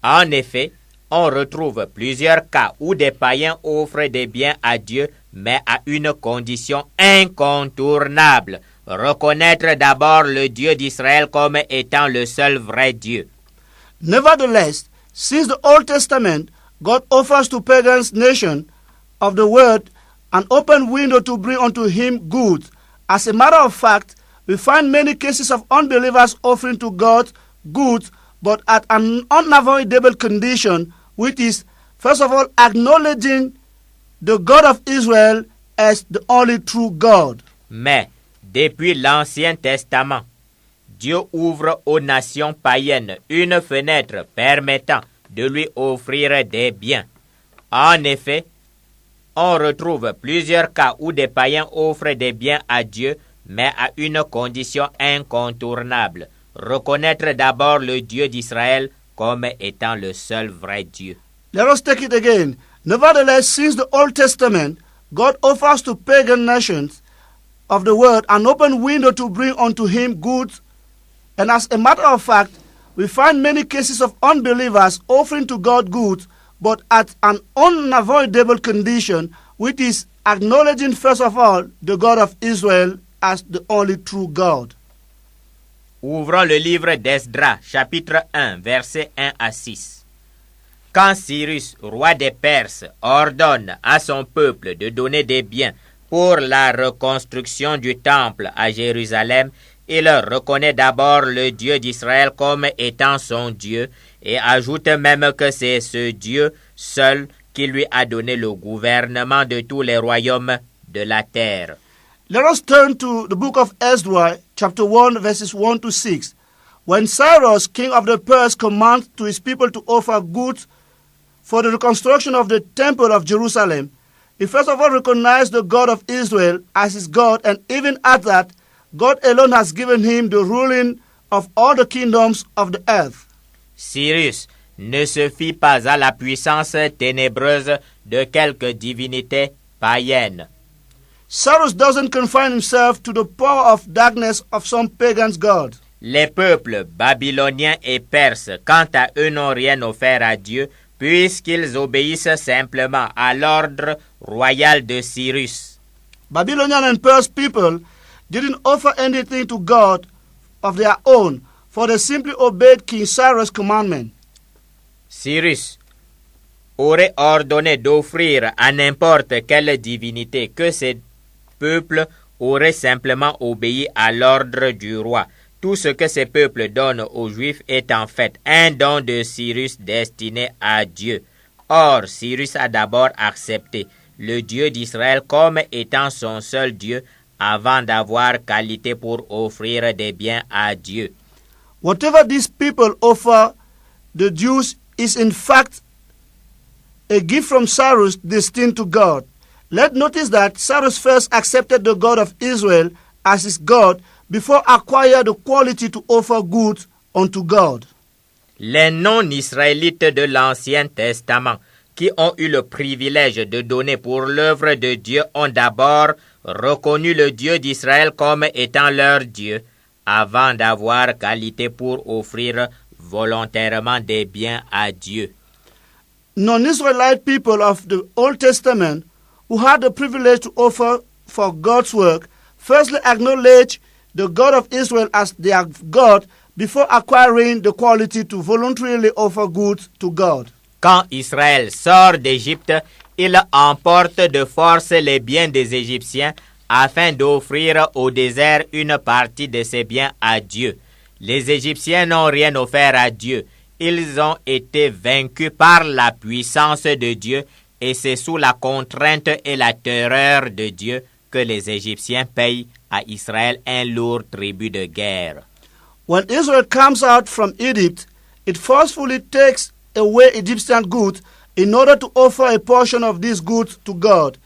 En effet, on retrouve plusieurs cas où des païens offrent des biens à Dieu, mais à une condition incontournable: reconnaître d'abord le Dieu d'Israël comme étant le seul vrai Dieu. Nevertheless, since the Old Testament, God offers to pagan nations of the world an open window to bring unto him goods. As a matter of fact, we find many cases of unbelievers offering to God goods, but at an unavoidable condition, which is, first of all, acknowledging the God of Israel as the only true God. Mais, depuis l'Ancien Testament, Dieu ouvre aux nations païennes une fenêtre permettant de lui offrir des biens. En effet, on retrouve plusieurs cas où des païens offrent des biens à Dieu, mais à une condition incontournable: reconnaître d'abord le Dieu d'Israël comme étant le seul vrai Dieu. Let us take it again. Nevertheless, since the Old Testament, God offers to pagan nations of the world an open window to bring unto him goods, and as a matter of fact, we find many cases of unbelievers offering to God goods, but at an unavoidable condition, which is acknowledging first of all the God of Israel as the only true God. Ouvrons le livre d'Esdras, chapitre 1, versets 1 à 6. Quand Cyrus, roi des Perses, ordonne à son peuple de donner des biens pour la reconstruction du temple à Jérusalem, il reconnaît d'abord le Dieu d'Israël comme étant son Dieu, et ajoute même que c'est ce Dieu seul qui lui a donné le gouvernement de tous les royaumes de la terre. Let us turn to the book of Ezra, chapter 1, verses 1 to 6. When Cyrus, king of the Persians, commands to his people to offer goods for the reconstruction of the temple of Jerusalem, he first of all recognized the God of Israel as his God, and even at that, God alone has given him the ruling of all the kingdoms of the earth. Cyrus ne se fie pas à la puissance ténébreuse de quelque divinité païenne. Cyrus doesn't confine himself to the power of darkness of some pagan god. Les peuples babyloniens et perses, quant à eux, n'ont rien offert à Dieu, puisqu'ils obéissent simplement à l'ordre royal de Cyrus. Babylonian and Persian people didn't offer anything to God of their own, for they simply obeyed King Cyrus' commandment. Cyrus aurait ordonné d'offrir à n'importe quelle divinité, que ces peuples auraient simplement obéi à l'ordre du roi. Tout ce que ces peuples donnent aux Juifs est en fait un don de Cyrus destiné à Dieu. Or, Cyrus a d'abord accepté le Dieu d'Israël comme étant son seul Dieu, avant d'avoir qualité pour offrir des biens à Dieu. Whatever these people offer the Jews is in fact a gift from Cyrus destined to God. Let's notice that Cyrus first accepted the God of Israel as his God before acquiring the quality to offer goods unto God. Les non-israélites de l'Ancien Testament qui ont eu le privilège de donner pour l'œuvre de Dieu ont d'abord reconnu le Dieu d'Israël comme étant leur Dieu avant d'avoir qualité pour offrir volontairement des biens à Dieu. Non-Israelite people of the Old Testament who had the privilege to offer for God's work firstly acknowledge the God of Israel as their God before acquiring the quality to voluntarily offer goods to God. Quand Israël sort d'Égypte, il emporte de force les biens des Égyptiens afin d'offrir au désert une partie de ses biens à Dieu. Les Égyptiens n'ont rien offert à Dieu. Ils ont été vaincus par la puissance de Dieu et c'est sous la contrainte et la terreur de Dieu que les Égyptiens payent à Israël un lourd tribut de guerre. When Israel comes out from Egypt, it forcefully takes away Egyptian goods in order to offer a portion of these goods to God.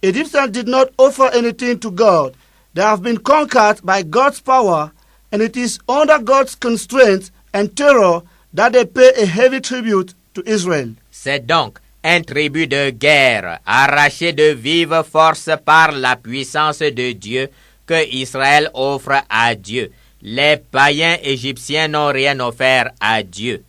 Egyptians did not offer anything to God. They have been conquered by God's power, and it is under God's constraint and terror that they pay a heavy tribute to Israel. C'est donc un tribut de guerre arraché de vive force par la puissance de Dieu que Israël offre à Dieu. Les païens égyptiens n'ont rien offert à Dieu.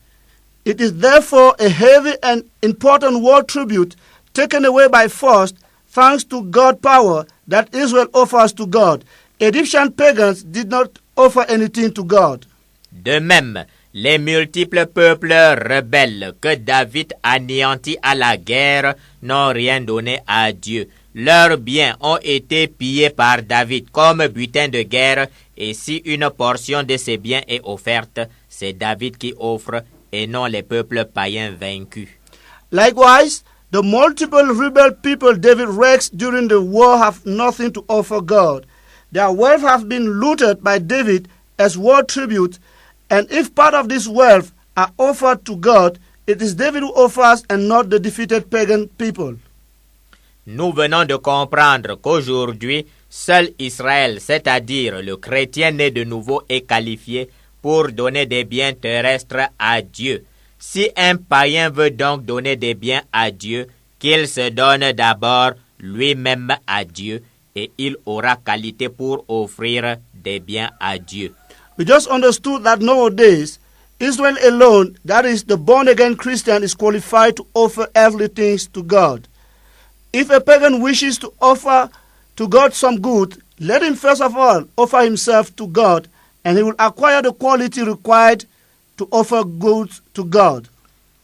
It is therefore a heavy and important war tribute taken away by force thanks to God's power that Israel offers to God. Egyptian pagans did not offer anything to God. De même, les multiples peuples rebelles que David anéantit à la guerre n'ont rien donné à Dieu. Leurs biens ont été pillés par David comme butin de guerre, et si une portion de ces biens est offerte, c'est David qui offre et non les peuples païens vaincus. Likewise, the multiple rebel people David wrecks during the war have nothing to offer God. Their wealth has been looted by David as war tribute, and if part of this wealth are offered to God, it is David who offers and not the defeated pagan people. Nous venons de comprendre qu'aujourd'hui, seul Israël, c'est-à-dire le chrétien né de nouveau, est qualifié pour donner des biens terrestres à Dieu. Si un païen veut donc donner des biens à Dieu, qu'il se donne d'abord lui-même à Dieu, et il aura qualité pour offrir des biens à Dieu. We just understood that nowadays, Israel alone, that is the born-again Christian, is qualified to offer earthly things to God. If a pagan wishes to offer to God some good, let him first of all offer himself to God, and he will acquire the quality required to offer goods to God.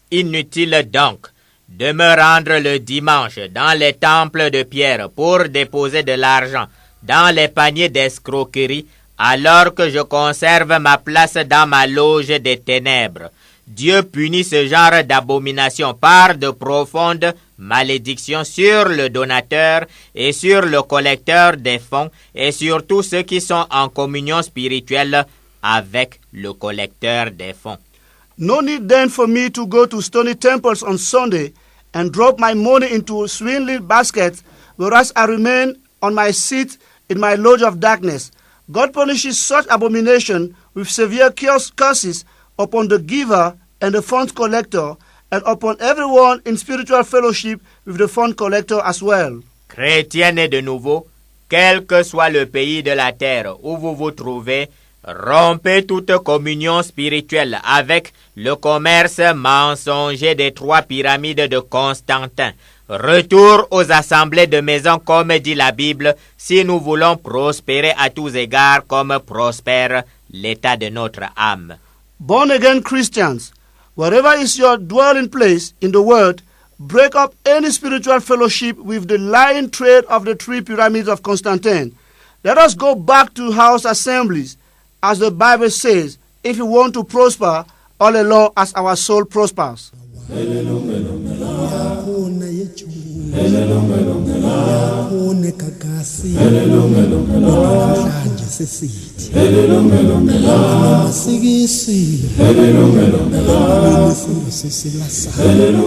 Inutile donc de me rendre le dimanche dans les temples de pierre pour déposer de l'argent dans les paniers d'escroquerie alors que je conserve ma place dans ma loge des ténèbres. Dieu punit ce genre d'abomination par de profondes malédictions sur le donateur et sur le collecteur des fonds et sur tous ceux qui sont en communion spirituelle avec le collecteur des fonds. No need then for me to go to stony temples on Sunday and drop my money into swindling baskets, whereas I remain on my seat in my lodge of darkness. God punishes such abomination with severe curses upon the giver and the fund collector, and upon everyone in spiritual fellowship with the fund collector as well. Chrétiens nés de nouveau, quel que soit le pays de la terre où vous vous trouvez, rompez toute communion spirituelle avec le commerce mensonger des 3 pyramides de Constantin. Retour aux assemblées de maison comme dit la Bible, si nous voulons prospérer à tous égards comme prospère l'état de notre âme. Born-again Christians, wherever is your dwelling place in the world, break up any spiritual fellowship with the lying trade of the 3 pyramids of Constantine. Let us go back to house assemblies, as the Bible says, if you want to prosper all along as our soul prospers. Yakhone gagasi namhlanje sesithi masikisile isindo sesilasayo